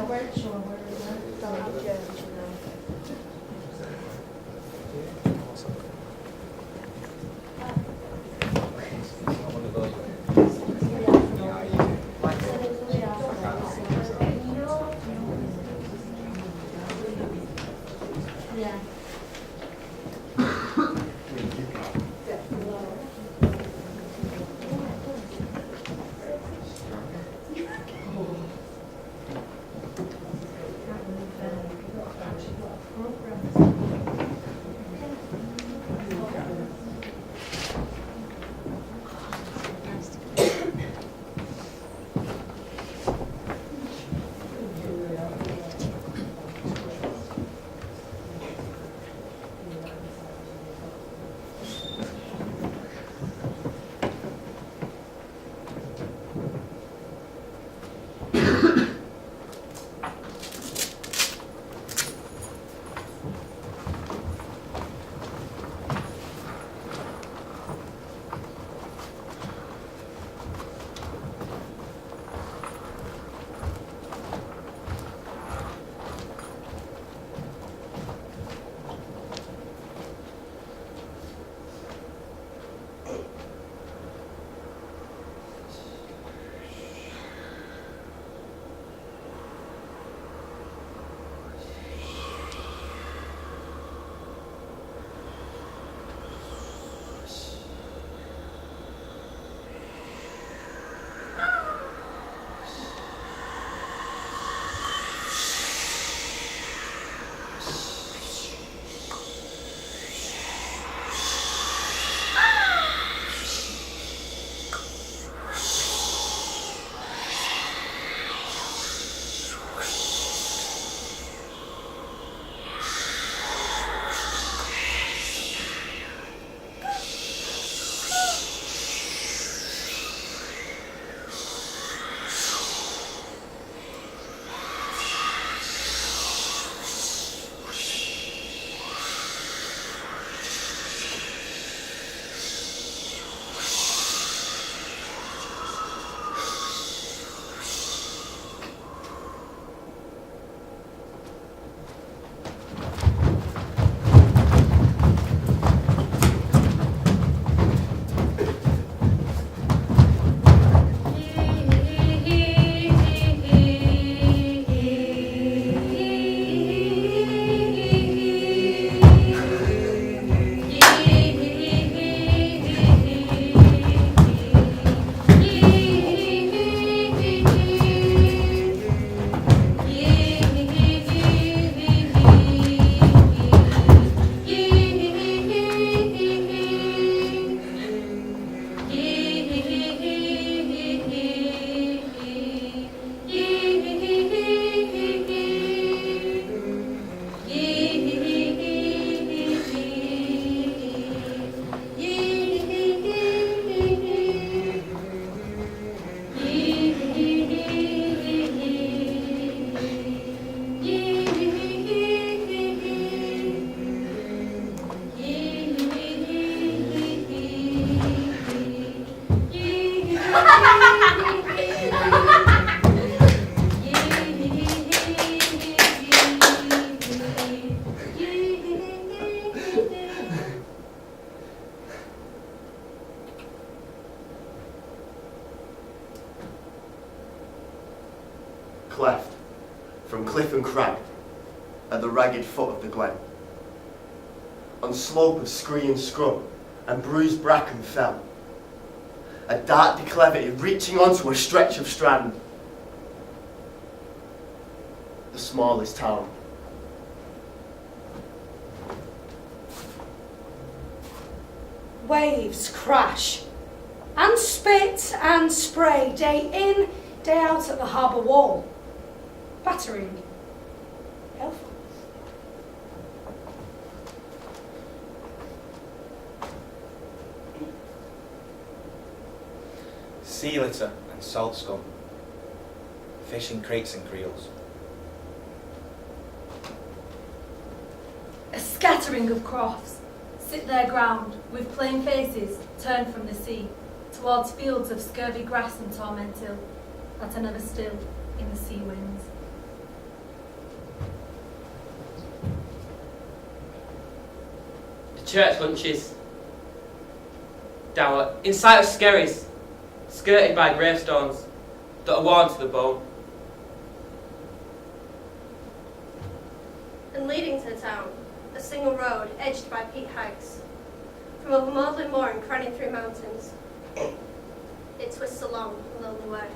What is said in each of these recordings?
weren't sure where we were going. Yeah. Cleft from cliff and crag at the ragged foot of the glen. On slope of scree and scrub and bruised bracken fell. A dark declivity reaching onto a stretch of strand. The smallest town. Waves crash and spit and spray day in, day out at the harbour wall, battering Belfast. Sea litter and salt scum, fishing crates and creels. A scattering of crofts sit their ground, with plain faces turned from the sea, towards fields of scurvy grass and tormentil, that are never still in the sea winds. church lunches. Dower, in sight of skerries, skirted by gravestones that are worn to the bone. And leading to the town, a single road edged by peat hags. From over maudlin moor and cranny through mountains, it twists along a lonely way.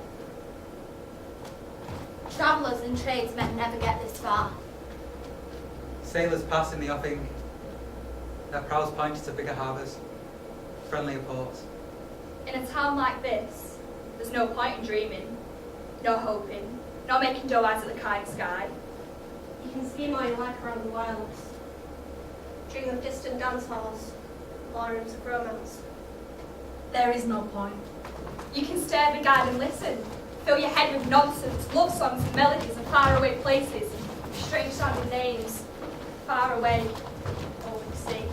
Travellers and tradesmen never get this far. Sailors pass in the offing, their prows pointed to bigger harbours, friendlier ports. In a town like this, there's no point in dreaming, no hoping, no making dough out of the kind sky. You can scheme all you like around the wilds. Dream of distant dance halls, ballrooms of romance. There is no point. You can stare, be guide and listen. Fill your head with nonsense, love songs and melodies of faraway places, strange sounding names, far away, over the sea.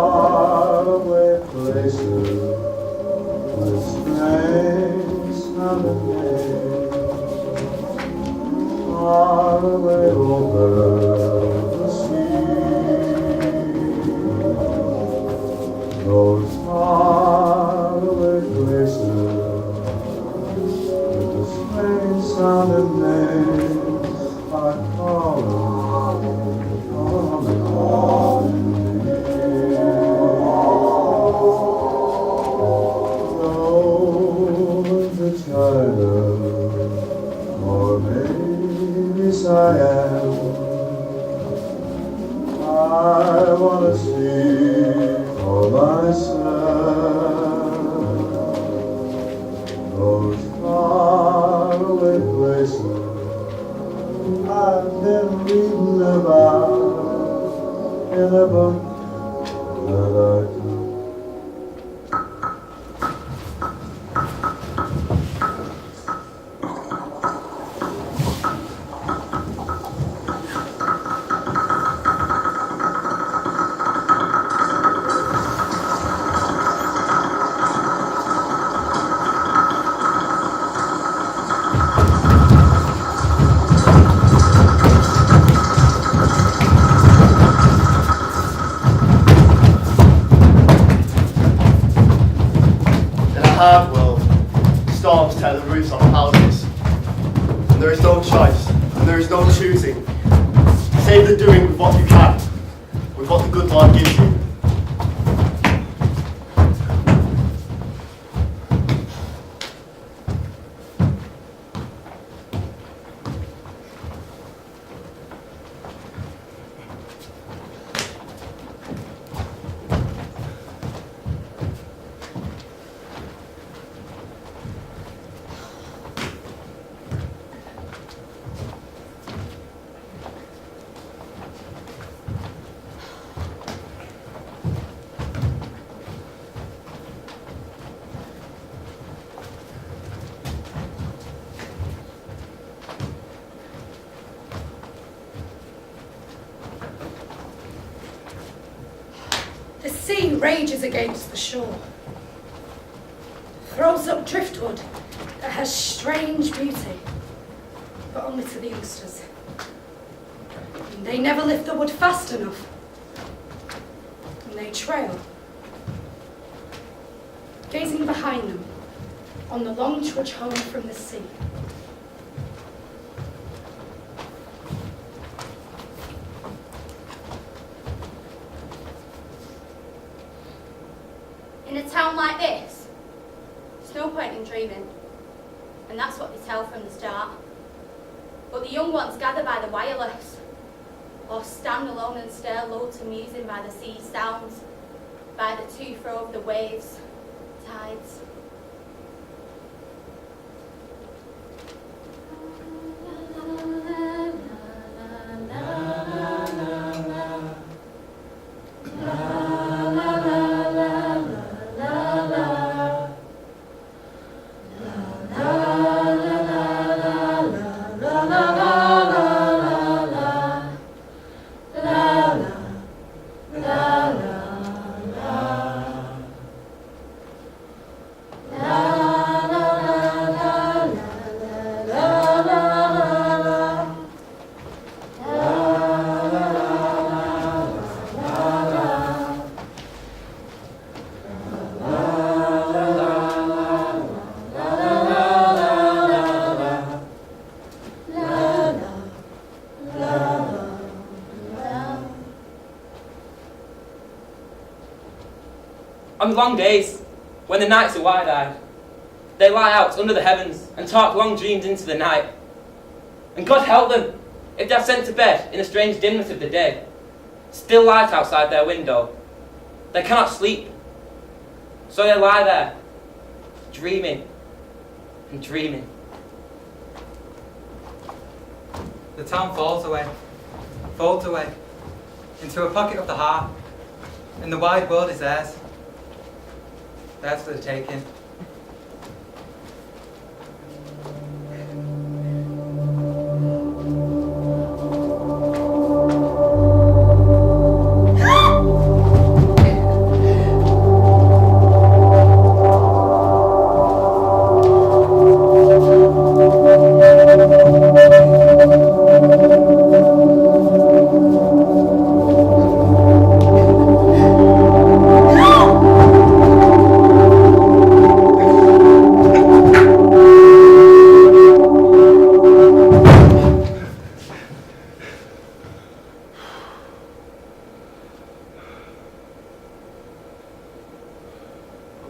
Faraway places with strange sounding names, far away over the sea. Those faraway places with the strange sounding names are calling, calling me. Gold to China, or maybe Siam. I wanna see for myself those faraway places I've been reading about in a book that I took. Hard world, storms tear the roofs off houses, and there is no choice, and there is no choosing, save the doing with what you can, with what the good Lord gives you. The sea rages against the shore, throws up driftwood that has strange beauty, but only to the youngsters. And they never lift the wood fast enough, and they trail, gazing behind them on the long trudge home from the sea. In a town like this, there's no point in dreaming, and that's what they tell from the start. But the young ones gather by the wireless, or stand alone and stare low to musing by the sea sounds, by the to-fro of the waves, tides. On the long days, when the nights are wide-eyed, they lie out under the heavens and talk long dreams into the night. And God help them if they are sent to bed in the strange dimness of the day. Still light outside their window. They cannot sleep. So they lie there, dreaming and dreaming. The town folds away into a pocket of the heart, and the wide world is theirs for the taking.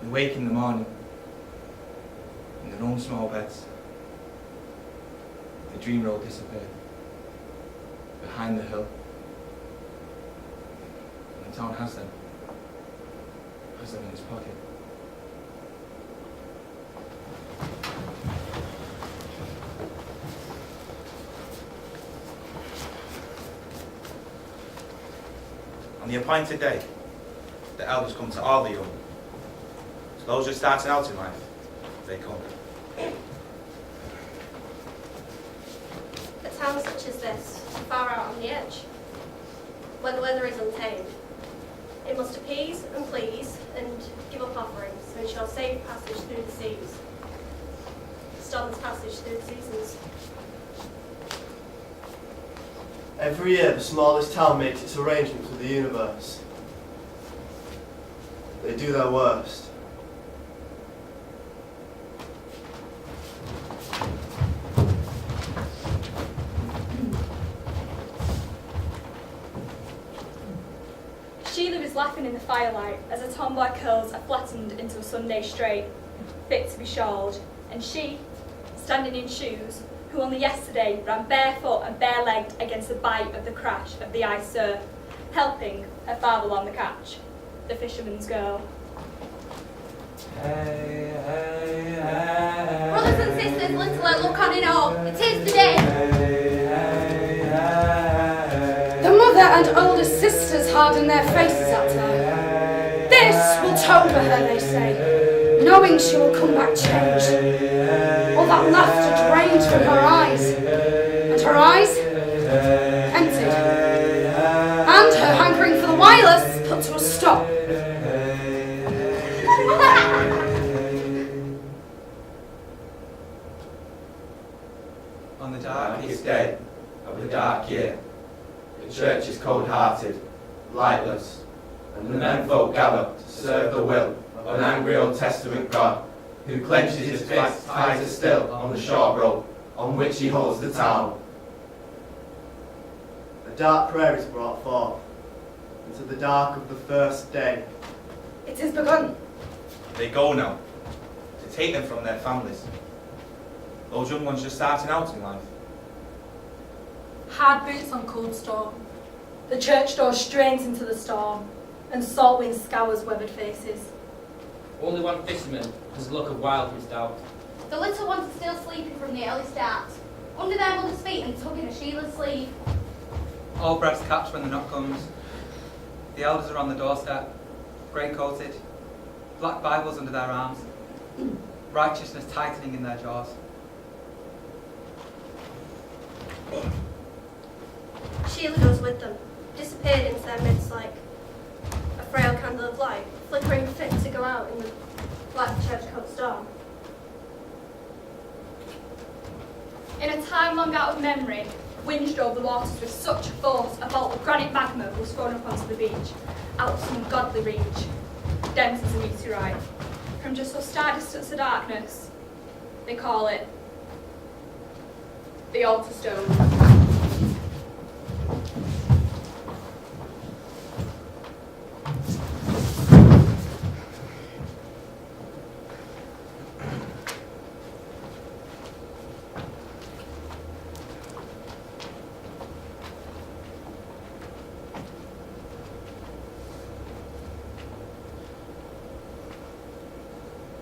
We wake in the morning, in their own small beds. The dream road disappeared, behind the hill. And the town has them in its pocket. On the appointed day, the elders come to all the young. To those who are starting out in life, they come. A town such as this, far out on the edge, where the weather is untamed, it must appease and please and give up offerings to ensure safe passage through the seas. Storm's passage through the seasons. Every year, the smallest town makes its arrangements with the universe. They do their worst. Sheila is laughing in the firelight as her tomboy curls are flattened into a Sunday straight, fit to be shawled, and she, standing in shoes, who only yesterday ran barefoot and bare-legged against the bite of the crash of the ice surf, helping her father on the catch, the fisherman's girl. Hey, hey, hey. Brothers and sisters, little look on it all. It is the day. The mother and older sisters harden their faces at her. This will tone for her, they say, knowing she will come back changed. All that laughter drained from her eyes, and her eyes emptied, and her hankering for the wireless put to a stop. On the Darkest day of the dark year, the church is cold-hearted, lightless, and the menfolk gather to serve the will of an angry Old Testament God who clenches his fist tighter still on the short rope on which he holds the town. A dark prayer is brought forth into the dark of the first day. It is begun. They go now, to take them from their families. Those young ones just starting out in life. Hard boots on cold storm. The church door strains into the storm, and salt wind scours weathered faces. Only one fisherman has a look of wildest doubt. The little ones are still sleeping from the early start, under their mother's feet and tugging at Sheila's sleeve. All breaths catch when the knock comes. The elders are on the doorstep, grey-coated, black Bibles under their arms, righteousness tightening in their jaws. Sheila goes with them, disappeared into their midst like a frail candle of light, flickering fit to go out in the black church coat storm. In a time long out of memory, wind drove the waters with such force a bolt of granite magma was thrown up onto the beach, out to ungodly reach, dense as a meteorite. From just a star distance of darkness, they call it the altar stone.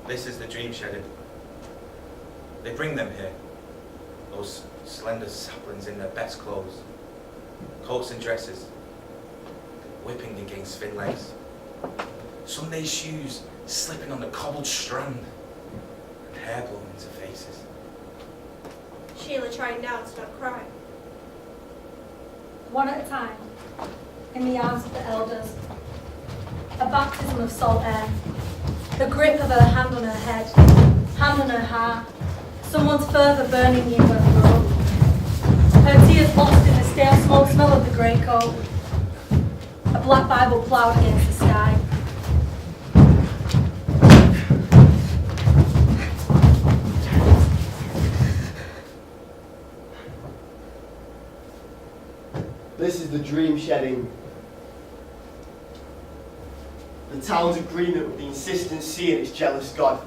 This is the dream shedding. They bring them here. Those slender saplings in their best clothes, coats and dresses, whipping against thin legs. Sunday shoes slipping on the cobbled strand, and hair blown into faces. Sheila trying now to not cry. One at a time, in the arms of the elders, a baptism of salt air, the grip of her hand on her head, hand on her heart, someone's fervour burning you her throat, her tears lost in the stale smoke smell of the grey coat, a black Bible ploughed against the sky. This is the dream shedding. The town's agreement with the insistent sea and its jealous God.